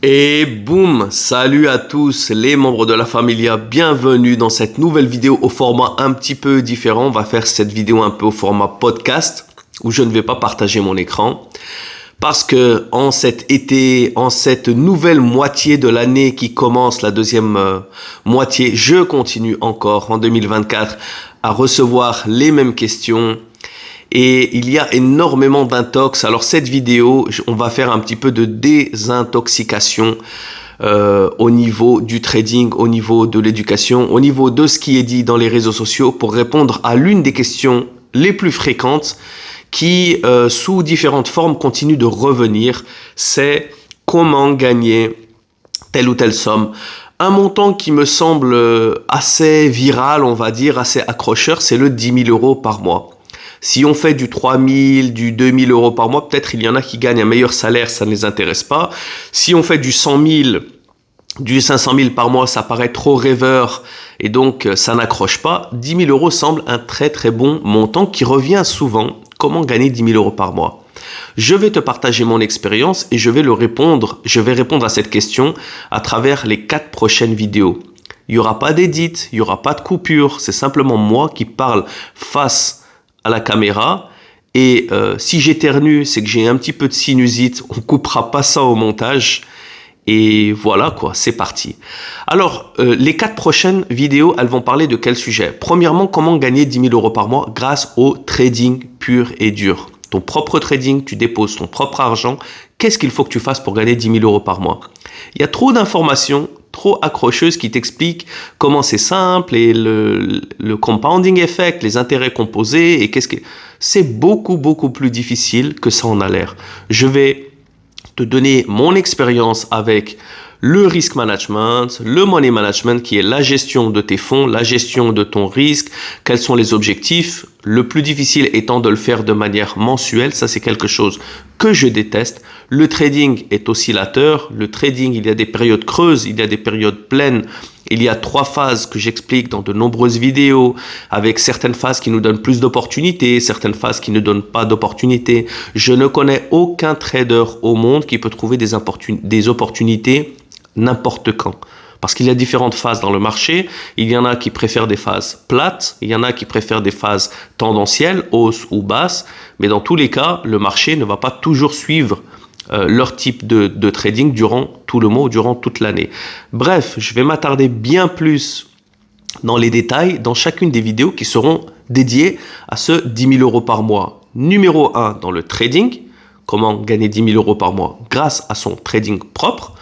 Et boum, salut à tous les membres de la Familia, bienvenue dans cette nouvelle vidéo au format un petit peu différent. On va faire cette vidéo un peu au format podcast où je ne vais pas partager mon écran. Parce que en cet été, en cette nouvelle moitié de l'année qui commence, la deuxième moitié, je continue encore en 2024 à recevoir les mêmes questions. Et il y a énormément d'intox. Alors cette vidéo, on va faire un petit peu de désintoxication au niveau du trading, au niveau de l'éducation, au niveau de ce qui est dit dans les réseaux sociaux pour répondre à l'une des questions les plus fréquentes qui, sous différentes formes, continue de revenir. C'est comment gagner telle ou telle somme. Un montant qui me semble assez viral, on va dire, assez accrocheur, c'est le 10 000 euros par mois. Si on fait du 3 000, du 2 000 euros par mois, peut-être il y en a qui gagnent un meilleur salaire, ça ne les intéresse pas. Si on fait du 100 000, du 500 000 par mois, ça paraît trop rêveur et donc ça n'accroche pas. 10 000 euros semble un très très bon montant qui revient souvent. Comment gagner 10 000 euros par mois? Je vais te partager mon expérience et je vais répondre à cette question à travers les 4 prochaines vidéos. Il n'y aura pas d'édit, il n'y aura pas de coupure, c'est simplement moi qui parle face à la caméra et si j'éternue, c'est que j'ai un petit peu de sinusite, on coupera pas ça au montage et voilà quoi, c'est parti. Alors, les 4 prochaines vidéos, elles vont parler de quel sujet? Premièrement, comment gagner 10 000 euros par mois grâce au trading pur et dur. Ton propre trading, tu déposes ton propre argent. Qu'est-ce qu'il faut que tu fasses pour gagner 10 000 euros par mois? Il y a trop d'informations, trop accrocheuses qui t'expliquent comment c'est simple et le compounding effect, les intérêts composés et c'est beaucoup plus difficile que ça en a l'air. Je vais te donner mon expérience avec le risk management, le money management qui est la gestion de tes fonds, la gestion de ton risque, quels sont les objectifs. Le plus difficile étant de le faire de manière mensuelle, ça c'est quelque chose que je déteste. Le trading est oscillateur, le trading il y a des périodes creuses, il y a des périodes pleines. Il y a 3 phases que j'explique dans de nombreuses vidéos, avec certaines phases qui nous donnent plus d'opportunités, certaines phases qui ne donnent pas d'opportunités. Je ne connais aucun trader au monde qui peut trouver des opportunités n'importe quand. Parce qu'il y a différentes phases dans le marché. Il y en a qui préfèrent des phases plates, il y en a qui préfèrent des phases tendancielles, hausse ou basse. Mais dans tous les cas, le marché ne va pas toujours suivre leur type de trading durant tout le mois ou durant toute l'année. Bref, je vais m'attarder bien plus dans les détails dans chacune des vidéos qui seront dédiées à ce 10 000 euros par mois. Numéro 1 dans le trading, comment gagner 10 000 euros par mois grâce à son trading propre.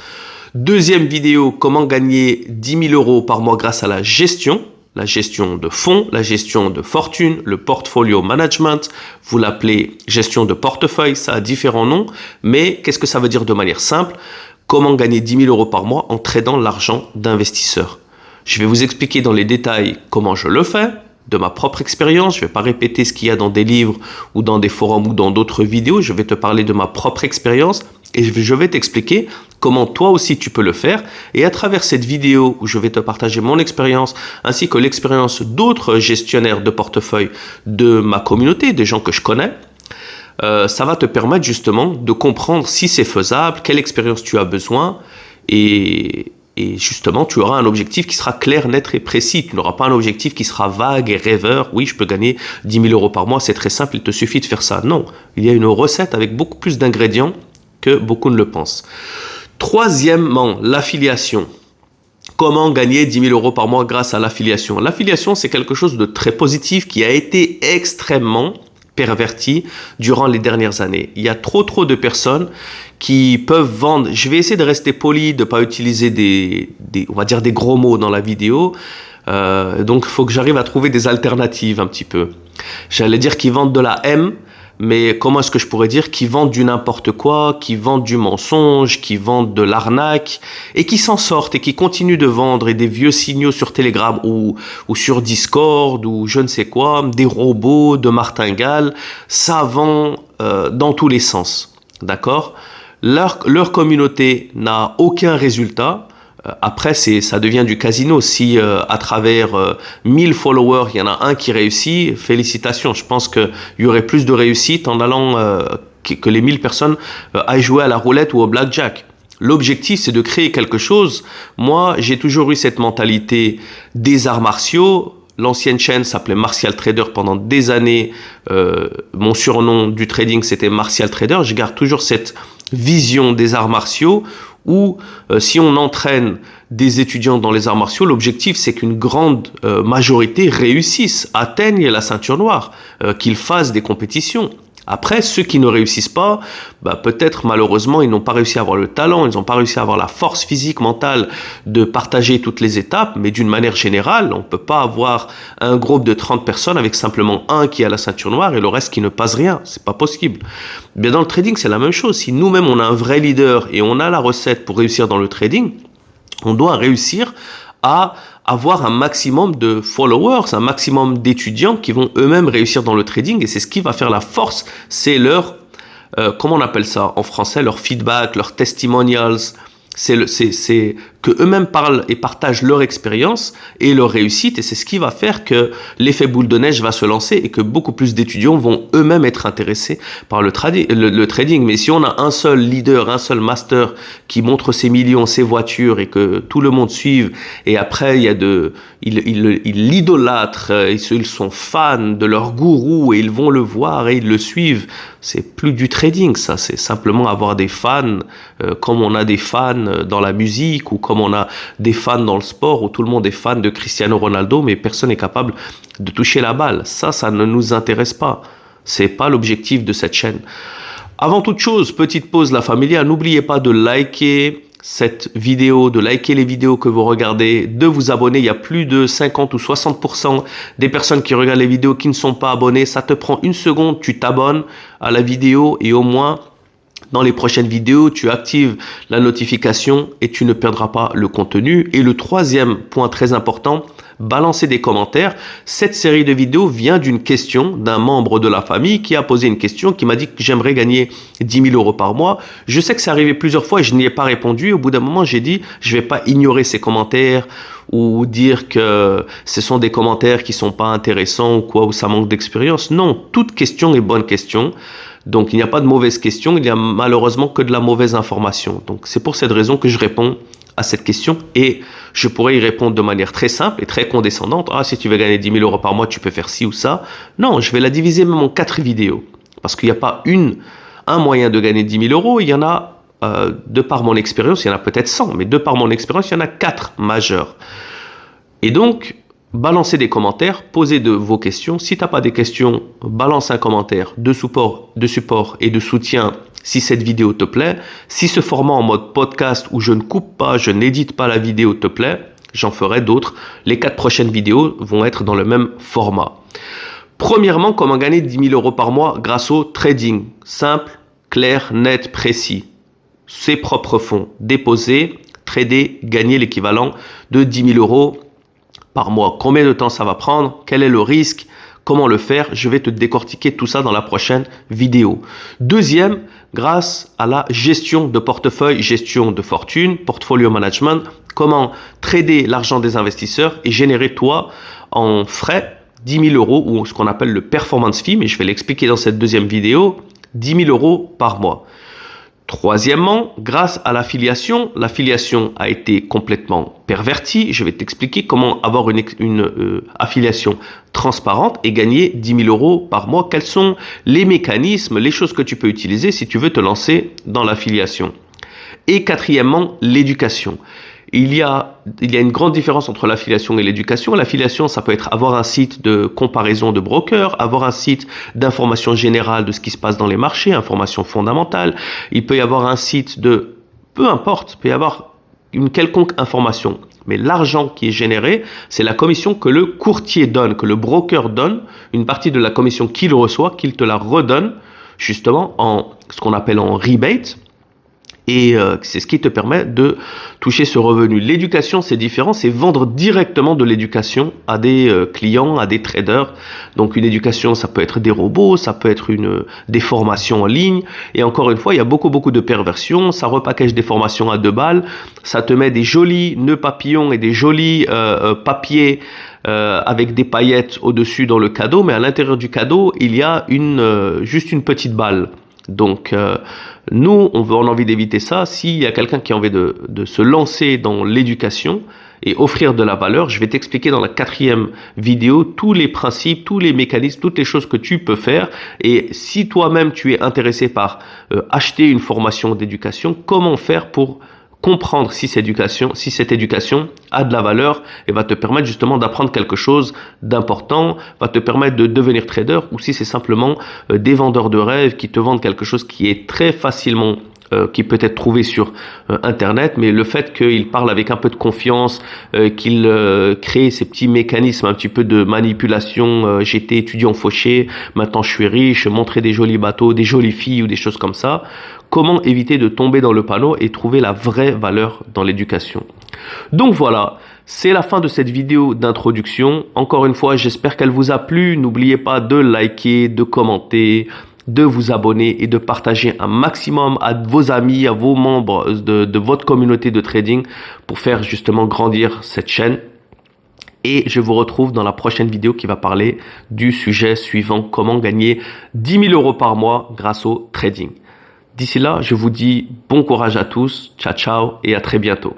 Deuxième vidéo, comment gagner 10 000 euros par mois grâce à la gestion de fonds, la gestion de fortune, le portfolio management, vous l'appelez gestion de portefeuille, ça a différents noms, mais qu'est-ce que ça veut dire de manière simple? Comment gagner 10 000 euros par mois en tradant l'argent d'investisseurs? Je vais vous expliquer dans les détails comment je le fais, de ma propre expérience. Je ne vais pas répéter ce qu'il y a dans des livres ou dans des forums ou dans d'autres vidéos. Je vais te parler de ma propre expérience et je vais t'expliquer comment toi aussi tu peux le faire. Et à travers cette vidéo où je vais te partager mon expérience ainsi que l'expérience d'autres gestionnaires de portefeuille de ma communauté, des gens que je connais, ça va te permettre justement de comprendre si c'est faisable, quelle expérience tu as besoin et justement, tu auras un objectif qui sera clair, net et précis. Tu n'auras pas un objectif qui sera vague et rêveur. Oui, je peux gagner 10 000 euros par mois, c'est très simple, il te suffit de faire ça. Non, il y a une recette avec beaucoup plus d'ingrédients que beaucoup ne le pensent. Troisièmement, l'affiliation. Comment gagner 10 000 euros par mois grâce à l'affiliation? L'affiliation, c'est quelque chose de très positif qui a été extrêmement perverti durant les dernières années. Il y a trop de personnes qui peuvent vendre. Je vais essayer de rester poli, de ne pas utiliser on va dire des gros mots dans la vidéo. Donc, il faut que j'arrive à trouver des alternatives un petit peu. J'allais dire qu'ils vendent de la M, mais comment est-ce que je pourrais dire qu'ils vendent du n'importe quoi, qu'ils vendent du mensonge, qu'ils vendent de l'arnaque et qui s'en sortent et qui continuent de vendre et des vieux signaux sur Telegram ou sur Discord ou je ne sais quoi, des robots de martingale, ça vend dans tous les sens, d'accord? Leur communauté n'a aucun résultat. Après, ça devient du casino. Si à travers 1000 followers, il y en a un qui réussit, félicitations. Je pense qu'il y aurait plus de réussite en allant que les 1000 personnes aillent jouer à la roulette ou au blackjack. L'objectif, c'est de créer quelque chose. Moi, j'ai toujours eu cette mentalité des arts martiaux. L'ancienne chaîne s'appelait Martial Trader pendant des années. Mon surnom du trading, c'était Martial Trader. Je garde toujours cette vision des arts martiaux où si on entraîne des étudiants dans les arts martiaux, l'objectif, c'est qu'une grande majorité réussisse, atteigne la ceinture noire, qu'ils fassent des compétitions. Après, ceux qui ne réussissent pas, peut-être malheureusement, ils n'ont pas réussi à avoir le talent, ils n'ont pas réussi à avoir la force physique, mentale de partager toutes les étapes, mais d'une manière générale, on ne peut pas avoir un groupe de 30 personnes avec simplement un qui a la ceinture noire et le reste qui ne passe rien. C'est pas possible. Bien, dans le trading, c'est la même chose. Si nous-mêmes, on a un vrai leader et on a la recette pour réussir dans le trading, on doit réussir à avoir un maximum de followers, un maximum d'étudiants qui vont eux-mêmes réussir dans le trading et c'est ce qui va faire la force, c'est leur, comment on appelle ça en français, leur feedback, leurs testimonials, c'est que eux-mêmes parlent et partagent leur expérience et leur réussite et c'est ce qui va faire que l'effet boule de neige va se lancer et que beaucoup plus d'étudiants vont eux-mêmes être intéressés par le trading. Mais si on a un seul leader, un seul master qui montre ses millions, ses voitures et que tout le monde suive et après il y a ils l'idolâtrent, ils sont fans de leur gourou et ils vont le voir et ils le suivent. C'est plus du trading, ça. C'est simplement avoir des fans, comme on a des fans dans la musique ou comme on a des fans dans le sport où tout le monde est fan de Cristiano Ronaldo, mais personne n'est capable de toucher la balle. Ça ne nous intéresse pas. C'est pas l'objectif de cette chaîne. Avant toute chose, petite pause la familia, n'oubliez pas de liker cette vidéo, de liker les vidéos que vous regardez, de vous abonner. Il y a plus de 50 ou 60% des personnes qui regardent les vidéos qui ne sont pas abonnées. Ça te prend une seconde, tu t'abonnes à la vidéo et au moins dans les prochaines vidéos, tu actives la notification et tu ne perdras pas le contenu. Et le troisième point très important, balancer des commentaires. Cette série de vidéos vient d'une question d'un membre de la famille qui a posé une question, qui m'a dit que j'aimerais gagner 10 000 € par mois. Je sais que c'est arrivé plusieurs fois et je n'y ai pas répondu. Au bout d'un moment, j'ai dit, je vais pas ignorer ces commentaires ou dire que ce sont des commentaires qui sont pas intéressants ou quoi, ou ça manque d'expérience. Non, toute question est bonne question. Donc, il n'y a pas de mauvaise question, il y a malheureusement que de la mauvaise information. Donc, c'est pour cette raison que je réponds à cette question et je pourrais y répondre de manière très simple et très condescendante. Ah, si tu veux gagner 10 000 € par mois, tu peux faire ci ou ça. Non, je vais la diviser même en 4 vidéos parce qu'il n'y a pas un moyen de gagner 10 000 €. Il y en a, de par mon expérience, il y en a peut-être 100, mais de par mon expérience, il y en a 4 majeurs. Et donc, balancez des commentaires, posez vos questions. Si tu n'as pas des questions, balance un commentaire de support et de soutien si cette vidéo te plaît. Si ce format en mode podcast où je ne coupe pas, je n'édite pas la vidéo te plaît, j'en ferai d'autres. Les 4 prochaines vidéos vont être dans le même format. Premièrement, comment gagner 10 000 € par mois grâce au trading. Simple, clair, net, précis. Ses propres fonds. Déposer, trader, gagner l'équivalent de 10 000 € par mois. Combien de temps ça va prendre? Quel est le risque? Comment le faire? Je vais te décortiquer tout ça dans la prochaine vidéo. Deuxième, grâce à la gestion de portefeuille, gestion de fortune, portfolio management, comment trader l'argent des investisseurs et générer toi en frais 10 000 € ou ce qu'on appelle le performance fee, mais je vais l'expliquer dans cette deuxième vidéo, 10 000 € par mois. Troisièmement, grâce à l'affiliation a été complètement pervertie. Je vais t'expliquer comment avoir une affiliation transparente et gagner 10 000 € par mois. Quels sont les mécanismes, les choses que tu peux utiliser si tu veux te lancer dans l'affiliation. Et quatrièmement, l'éducation. Il y a une grande différence entre l'affiliation et l'éducation. L'affiliation, ça peut être avoir un site de comparaison de brokers, avoir un site d'information générale de ce qui se passe dans les marchés, information fondamentale. Il peut y avoir un site de, peu importe, il peut y avoir une quelconque information. Mais l'argent qui est généré, c'est la commission que le courtier donne, que le broker donne, une partie de la commission qu'il reçoit, qu'il te la redonne, justement en ce qu'on appelle en rebate. Et c'est ce qui te permet de toucher ce revenu. L'éducation, c'est différent, c'est vendre directement de l'éducation à des clients, à des traders. Donc une éducation, ça peut être des robots, ça peut être des formations en ligne. Et encore une fois, il y a beaucoup de perversions. Ça repackage des formations à 2 balles. Ça te met des jolis nœuds papillons et des jolis papiers avec des paillettes au-dessus dans le cadeau. Mais à l'intérieur du cadeau, il y a juste une petite balle. Donc Nous, on a envie d'éviter ça. S'il y a quelqu'un qui a envie de se lancer dans l'éducation et offrir de la valeur, je vais t'expliquer dans la 4e vidéo tous les principes, tous les mécanismes, toutes les choses que tu peux faire. Et si toi-même tu es intéressé par acheter une formation d'éducation, comment faire pour comprendre si cette éducation a de la valeur et va te permettre justement d'apprendre quelque chose d'important, va te permettre de devenir trader, ou si c'est simplement des vendeurs de rêves qui te vendent quelque chose qui est très facilement qui peut être trouvé sur Internet, mais le fait qu'il parle avec un peu de confiance, qu'il crée ces petits mécanismes un petit peu de manipulation, j'étais étudiant fauché, maintenant je suis riche, montrer des jolis bateaux, des jolies filles ou des choses comme ça. Comment éviter de tomber dans le panneau et trouver la vraie valeur dans l'éducation. Donc voilà, c'est la fin de cette vidéo d'introduction. Encore une fois, j'espère qu'elle vous a plu. N'oubliez pas de liker, de commenter, de vous abonner et de partager un maximum à vos amis, à vos membres de votre communauté de trading pour faire justement grandir cette chaîne. Et je vous retrouve dans la prochaine vidéo qui va parler du sujet suivant, comment gagner 10 000 € par mois grâce au trading. D'ici là, je vous dis bon courage à tous, ciao ciao et à très bientôt.